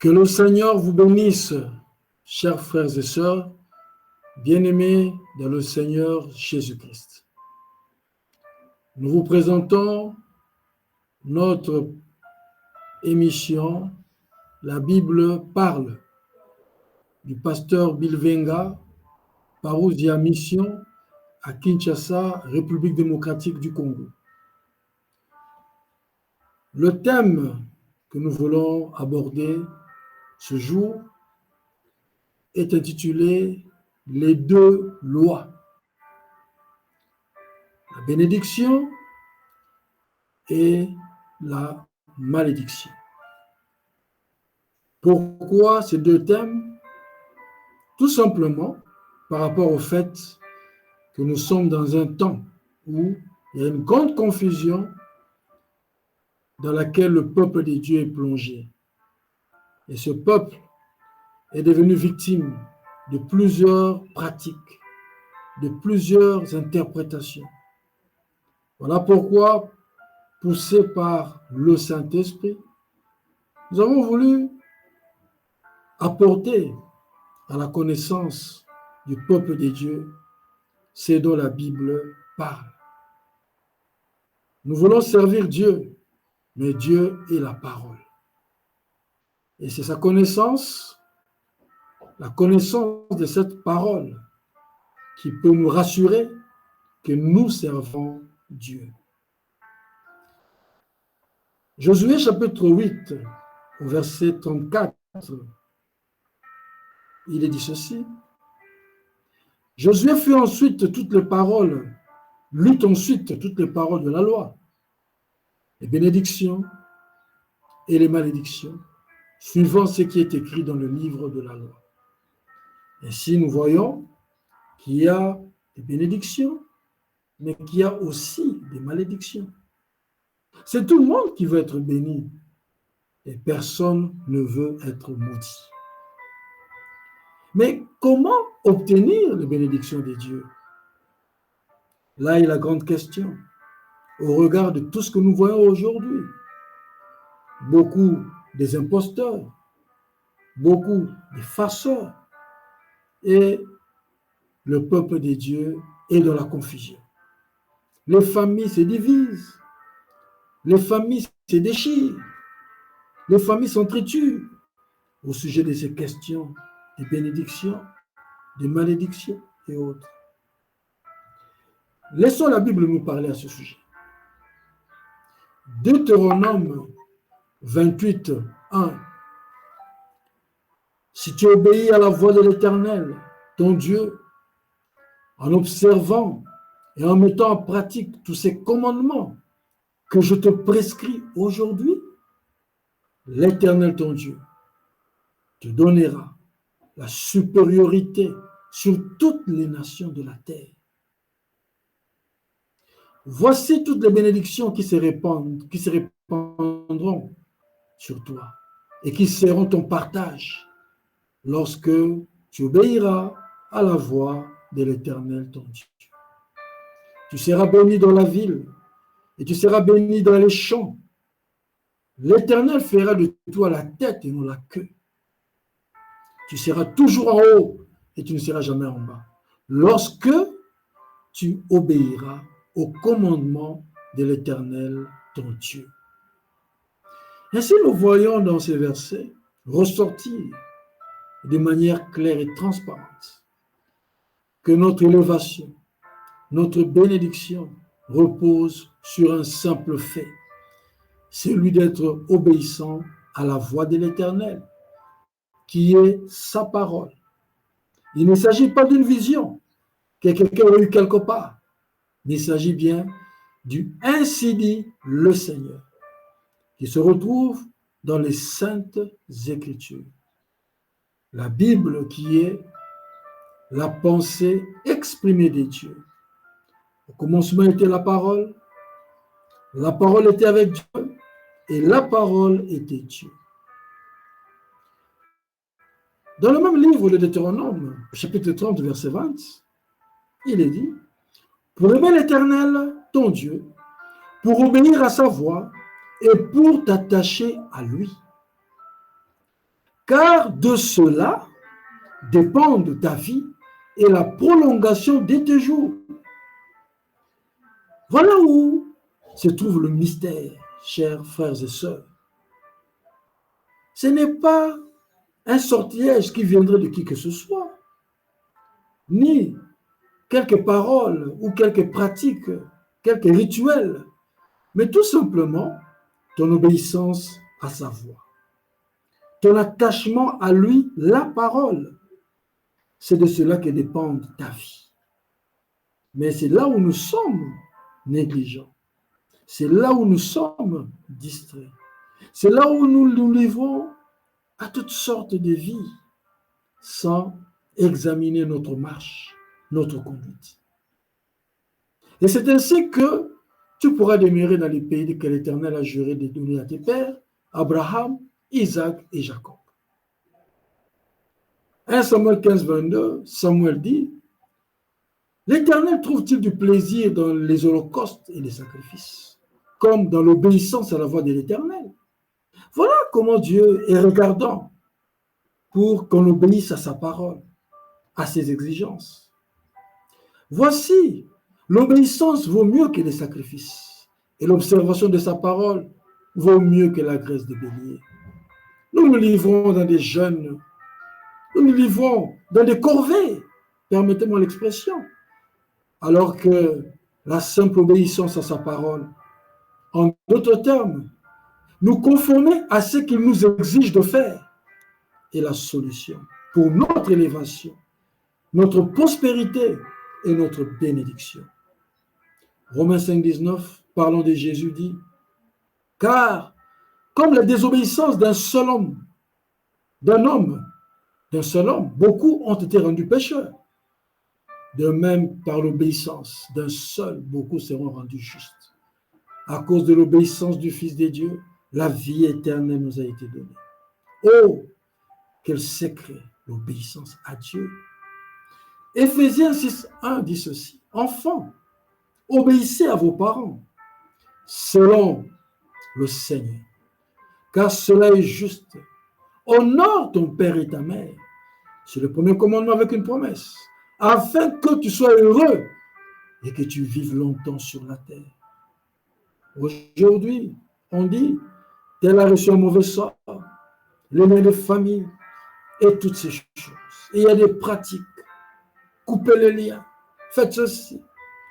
Que le Seigneur vous bénisse, chers frères et sœurs, bien-aimés dans le Seigneur Jésus-Christ. Nous vous présentons notre émission « La Bible parle » du pasteur Bilvenga, Parousia Mission à Kinshasa, République démocratique du Congo. Le thème que nous voulons aborder ce jour est intitulé « Les deux lois ». La bénédiction et la malédiction. Pourquoi ces deux thèmes? Tout simplement par rapport au fait que nous sommes dans un temps où il y a une grande confusion dans laquelle le peuple de Dieu est plongé. Et ce peuple est devenu victime de plusieurs pratiques, de plusieurs interprétations. Voilà pourquoi, poussés par le Saint-Esprit, nous avons voulu apporter à la connaissance du peuple de Dieu ce dont la Bible parle. Nous voulons servir Dieu, mais Dieu est la parole. Et c'est sa connaissance, la connaissance de cette parole, qui peut nous rassurer que nous servons Dieu. Josué chapitre 8, au verset 34, il est dit ceci. Josué fit ensuite toutes les paroles, lut ensuite toutes les paroles de la loi, les bénédictions et les malédictions, suivant ce qui est écrit dans le livre de la loi. Ainsi, nous voyons qu'il y a des bénédictions, mais qu'il y a aussi des malédictions. C'est tout le monde qui veut être béni, et personne ne veut être maudit. Mais comment obtenir les bénédictions de Dieu? Là est la grande question, au regard de tout ce que nous voyons aujourd'hui. Beaucoup des imposteurs, beaucoup des farceurs, et le peuple de Dieu est dans la confusion. Les familles se divisent, les familles se déchirent, les familles s'entretuent au sujet de ces questions de bénédictions, de malédictions et autres. Laissons la Bible nous parler à ce sujet. Deutéronome 28, 1. Si tu obéis à la voix de l'Éternel, ton Dieu, en observant et en mettant en pratique tous ces commandements que je te prescris aujourd'hui, l'Éternel ton Dieu te donnera la supériorité sur toutes les nations de la terre. Voici toutes les bénédictions qui se répandront sur toi et qui seront ton partage lorsque tu obéiras à la voix de l'Éternel ton Dieu. Tu seras béni dans la ville et tu seras béni dans les champs. L'Éternel fera de toi la tête et non la queue. Tu seras toujours en haut et tu ne seras jamais en bas. Lorsque tu obéiras au commandement de l'Éternel ton Dieu. Ainsi, nous voyons dans ces versets ressortir de manière claire et transparente que notre élévation, notre bénédiction repose sur un simple fait, celui d'être obéissant à la voix de l'Éternel, qui est sa parole. Il ne s'agit pas d'une vision que quelqu'un a eue quelque part, mais il s'agit bien du « ainsi dit le Seigneur » qui se retrouve dans les Saintes Écritures. La Bible qui est la pensée exprimée de Dieu. Au commencement était la parole était avec Dieu, et la parole était Dieu. Dans le même livre de Deutéronome, chapitre 30, verset 20, il est dit « Pour aimer l'Éternel, ton Dieu, pour obéir à sa voix et pour t'attacher à lui. car de cela dépendent ta vie et la prolongation de tes jours. Voilà où se trouve le mystère, chers frères et sœurs. Ce n'est pas un sortilège qui viendrait de qui que ce soit, ni quelques paroles ou quelques pratiques, quelques rituels, mais tout simplement ton obéissance à sa voix, ton attachement à lui, la parole. C'est de cela que dépend ta vie. Mais c'est là où nous sommes négligents. C'est là où nous sommes distraits. C'est là où nous nous livrons à toutes sortes de vies sans examiner notre marche, notre conduite. Et c'est ainsi que tu pourras demeurer dans les pays que l'Éternel a juré de donner à tes pères, Abraham, Isaac et Jacob. 1 Samuel 15, 22, Samuel dit, l'Éternel trouve-t-il du plaisir dans les holocaustes et les sacrifices, comme dans l'obéissance à la voix de l'Éternel? Voilà comment Dieu est regardant pour qu'on obéisse à sa parole, à ses exigences. Voici, l'obéissance vaut mieux que les sacrifices, et l'observation de sa parole vaut mieux que la graisse de bélier. Nous nous livrons dans des jeûnes, nous nous livrons dans des corvées, permettez-moi l'expression, alors que la simple obéissance à sa parole, en d'autres termes, nous conformer à ce qu'il nous exige de faire, est la solution pour notre élévation, notre prospérité et notre bénédiction. Romains 5, 19, parlant de Jésus, dit, car comme la désobéissance d'un seul homme, beaucoup ont été rendus pécheurs. De même, par l'obéissance d'un seul, beaucoup seront rendus justes. À cause de l'obéissance du Fils de Dieu, la vie éternelle nous a été donnée. Oh, quel secret, l'obéissance à Dieu. Éphésiens 6, 1 dit ceci, enfants, obéissez à vos parents, selon le Seigneur, car cela est juste. Honore ton père et ta mère. C'est le premier commandement avec une promesse, afin que tu sois heureux et que tu vives longtemps sur la terre. Aujourd'hui, on dit, tel a reçu un mauvais sort, les mères de famille et toutes ces choses. Et il y a des pratiques. Coupez les liens, faites ceci,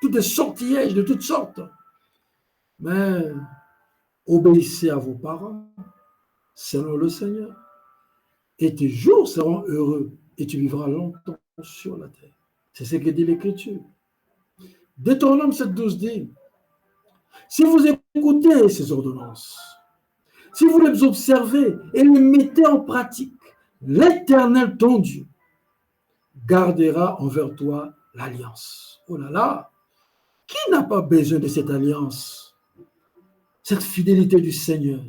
toutes des sortilèges de toutes sortes. Mais obéissez à vos parents, selon le Seigneur, et tes jours seront heureux, et tu vivras longtemps sur la terre. C'est ce que dit l'Écriture. Deutéronome 7,12 dit, si vous écoutez ces ordonnances, si vous les observez et les mettez en pratique, l'Éternel, ton Dieu, gardera envers toi l'alliance. Oh là là, qui n'a pas besoin de cette alliance? Cette fidélité du Seigneur,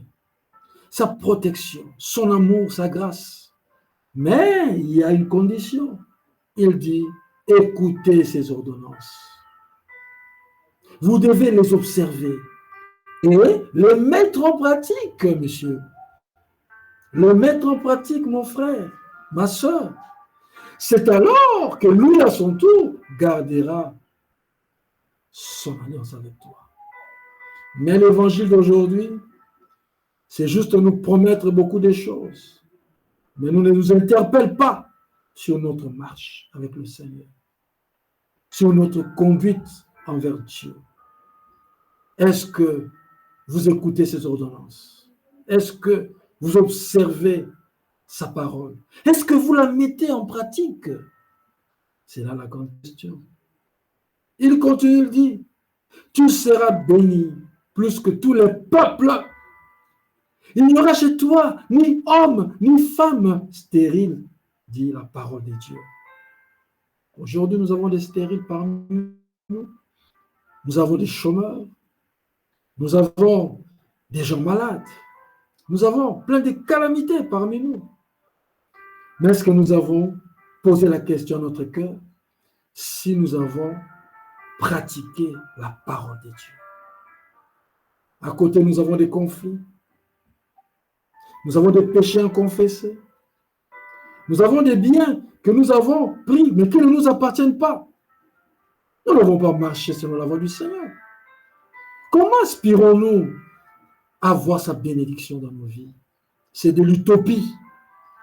sa protection, son amour, sa grâce. Mais il y a une condition. Il dit, écoutez ces ordonnances. Vous devez les observer et les mettre en pratique, monsieur. Le mettre en pratique, mon frère, ma soeur. C'est alors que lui, à son tour, gardera son alliance avec toi. Mais l'évangile d'aujourd'hui, c'est juste nous promettre beaucoup de choses. Mais nous ne nous interpelle pas sur notre marche avec le Seigneur, sur notre conduite envers Dieu. Est-ce que vous écoutez ses ordonnances? Est-ce que vous observez sa parole? Est-ce que vous la mettez en pratique? C'est là la grande question. Il continue, il dit, tu seras béni plus que tous les peuples. Il n'y aura chez toi ni homme, ni femme stérile, dit la parole de Dieu. Aujourd'hui, nous avons des stériles parmi nous. Nous avons des chômeurs. Nous avons des gens malades. Nous avons plein de calamités parmi nous. Mais est-ce que nous avons posé la question à notre cœur si nous avons pratiqué la parole de Dieu? À côté, nous avons des conflits. Nous avons des péchés inconfessés. Nous avons des biens que nous avons pris, mais qui ne nous appartiennent pas. Nous n'avons pas marché selon la voie du Seigneur. Comment aspirons-nous à voir sa bénédiction dans nos vies? C'est de l'utopie,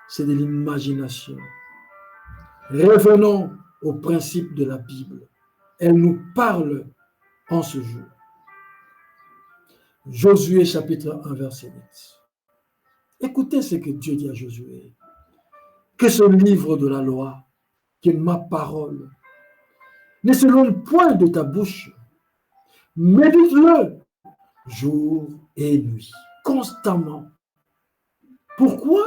c'est de l'imagination. Revenons au principe de la Bible. Elle nous parle en ce jour. Josué chapitre 1 verset 10. Écoutez ce que Dieu dit à Josué. Que ce livre de la loi, que ma parole, ne s'éloigne point de ta bouche. Médite-le jour et nuit, constamment. Pourquoi?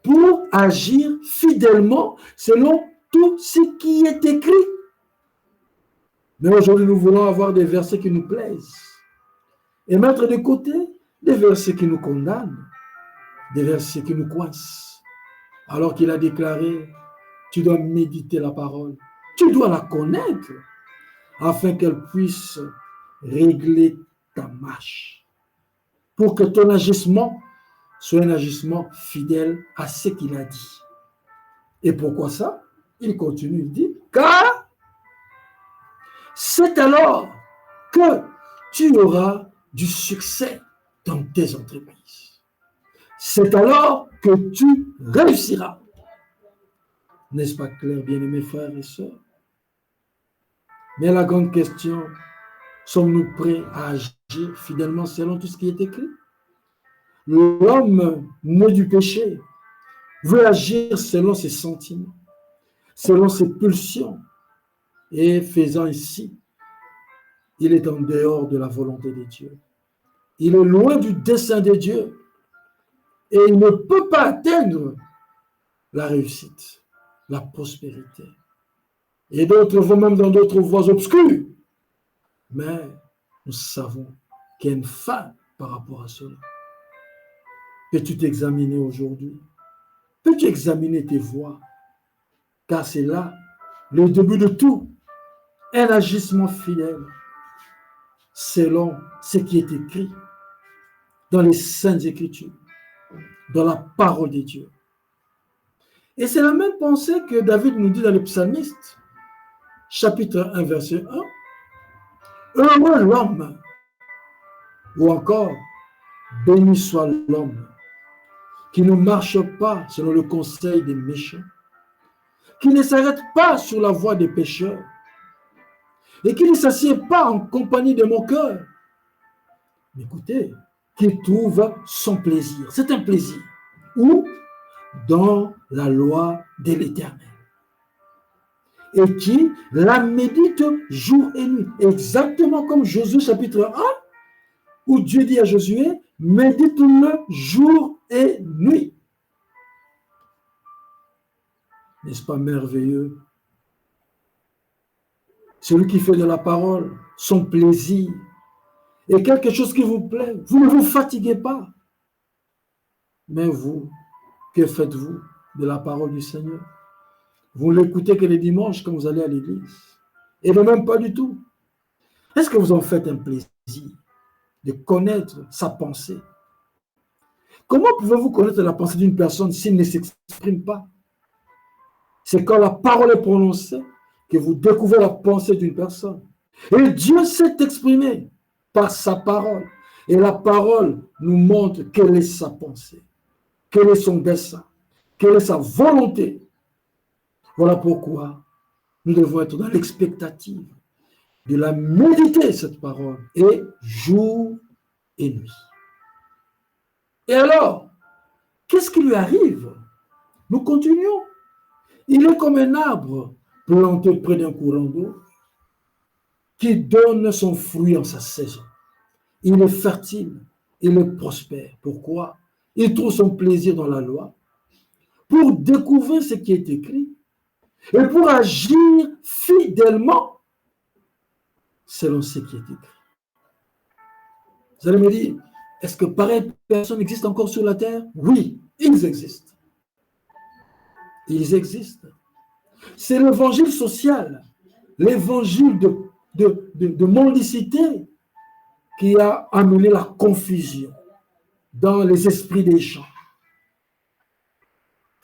Pour agir fidèlement selon tout ce qui est écrit. Mais aujourd'hui, nous voulons avoir des versets qui nous plaisent et mettre de côté des versets qui nous condamnent, des versets qui nous coincent. Alors qu'il a déclaré, tu dois méditer la parole, tu dois la connaître afin qu'elle puisse régler ta marche pour que ton agissement soit un agissement fidèle à ce qu'il a dit. Et pourquoi ça? Il continue, il dit, car c'est alors que tu auras du succès dans tes entreprises. C'est alors que tu réussiras. N'est-ce pas clair, bien-aimés frères et sœurs? Mais la grande question, sommes-nous prêts à agir fidèlement selon tout ce qui est écrit? L'homme né du péché veut agir selon ses sentiments, selon ses pulsions, et faisant ainsi, il est en dehors de la volonté de Dieu. Il est loin du dessein de Dieu et il ne peut pas atteindre la réussite, la prospérité. Et d'autres vont même dans d'autres voies obscures. Mais nous savons qu'il y a une fin par rapport à cela. Peux-tu t'examiner aujourd'hui? Peux-tu examiner tes voies? Car c'est là le début de tout. Un agissement fidèle selon ce qui est écrit dans les Saintes Écritures, dans la parole de Dieu. Et c'est la même pensée que David nous dit dans le Psalmiste, chapitre 1, verset 1. Heureux l'homme, ou encore, béni soit l'homme, qui ne marche pas selon le conseil des méchants, qui ne s'arrête pas sur la voie des pécheurs, et qui ne s'assied pas en compagnie de moqueurs. Mais écoutez, qui trouve son plaisir. C'est un plaisir. Où? Dans la loi de l'Éternel. Et qui la médite jour et nuit. Exactement comme Josué chapitre 1, où Dieu dit à Josué, médite-le jour et nuit. N'est-ce pas merveilleux? Celui qui fait de la parole son plaisir et quelque chose qui vous plaît, vous ne vous fatiguez pas. Mais vous, que faites-vous de la parole du Seigneur? Vous ne l'écoutez que les dimanches quand vous allez à l'église. Et ne même pas du tout. Est-ce que vous en faites un plaisir de connaître sa pensée? Comment pouvez-vous connaître la pensée d'une personne s'il ne s'exprime pas? C'est quand la parole est prononcée que vous découvrez la pensée d'une personne. Et Dieu s'est exprimé par sa parole. Et la parole nous montre quelle est sa pensée, quel est son dessein, quelle est sa volonté. Voilà pourquoi nous devons être dans l'expectative de la méditer, cette parole, et jour et nuit. Et alors, qu'est-ce qui lui arrive? Nous continuons. Il est comme un arbre planté près d'un courant d'eau qui donne son fruit en sa saison. Il est fertile, il est prospère. Pourquoi? Il trouve son plaisir dans la loi pour découvrir ce qui est écrit et pour agir fidèlement selon ce qui est écrit. Vous allez me dire, est-ce que pareilles personnes existent encore sur la terre? Oui, ils existent. Ils existent. C'est l'évangile social, l'évangile de mendicité qui a amené la confusion dans les esprits des gens.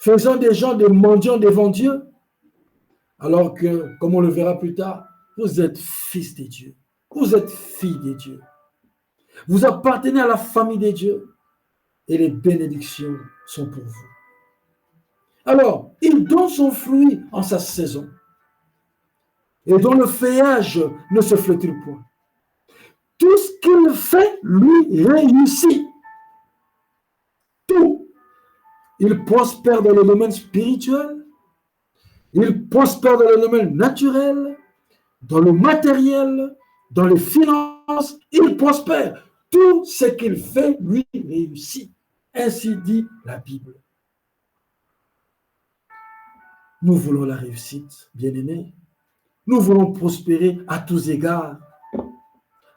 faisant des gens des mendiants devant Dieu, alors que, comme on le verra plus tard, vous êtes fils de Dieu, vous êtes fille de Dieu, vous appartenez à la famille de Dieu et les bénédictions sont pour vous. Alors, il donne son fruit en sa saison et dont le feuillage ne se flétrit point. Tout ce qu'il fait, lui, réussit. Tout. Il prospère dans le domaine spirituel, il prospère dans le domaine naturel, dans le matériel, dans les finances, il prospère. Tout ce qu'il fait, lui, réussit. Ainsi dit la Bible. Nous voulons la réussite, bien-aimés. Nous voulons prospérer à tous égards.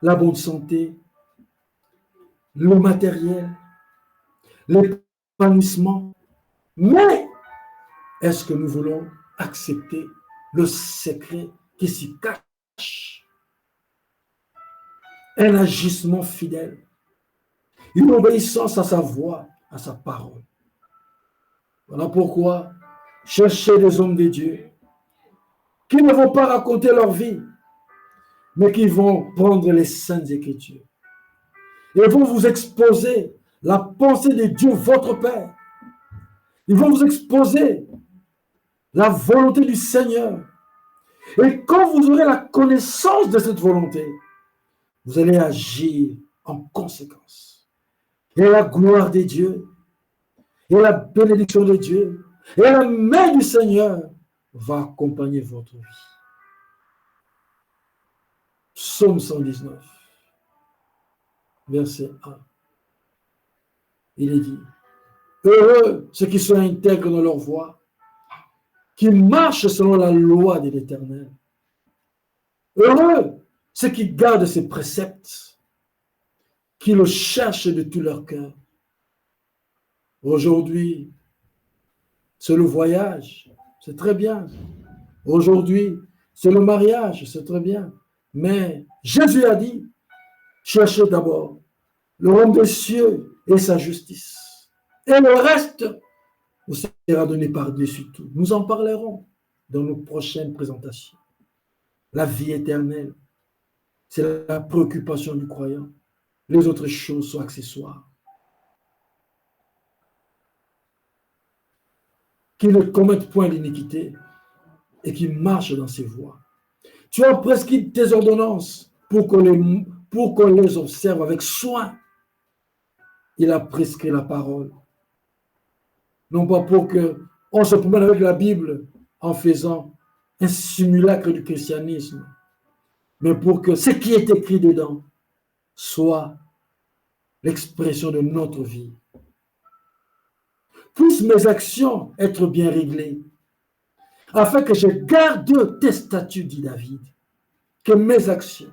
La bonne santé, le matériel, l'épanouissement. Mais est-ce que nous voulons accepter le secret qui s'y cache? Un agissement fidèle, une obéissance à sa voix, à sa parole. Voilà pourquoi cherchez des hommes de Dieu qui ne vont pas raconter leur vie, mais qui vont prendre les saintes écritures et vont vous exposer la pensée de Dieu, votre Père. Ils vont vous exposer la volonté du Seigneur. Et quand vous aurez la connaissance de cette volonté, vous allez agir en conséquence. Et la gloire de Dieu, et la bénédiction de Dieu, et la main du Seigneur va accompagner votre vie. Psaume 119, verset 1. Il est dit, heureux ceux qui sont intègres dans leur voie, qui marchent selon la loi de l'Éternel. Heureux ceux qui gardent ses préceptes, qui le cherchent de tout leur cœur. Aujourd'hui, c'est le voyage, c'est très bien. Aujourd'hui, c'est le mariage, c'est très bien. Mais Jésus a dit, cherchez d'abord le royaume des cieux et sa justice. Et le reste vous sera donné par-dessus tout. Nous en parlerons dans nos prochaines présentations. La vie éternelle, c'est la préoccupation du croyant. Les autres choses sont accessoires. Qui ne commettent point l'iniquité et qui marchent dans ses voies. Tu as prescrit tes ordonnances pour qu'on les observe avec soin. Il a prescrit la parole. Non pas pour qu'on se promène avec la Bible en faisant un simulacre du christianisme, mais pour que ce qui est écrit dedans soit l'expression de notre vie. Puissent mes actions être bien réglées, afin que je garde tes statuts, dit David, que mes actions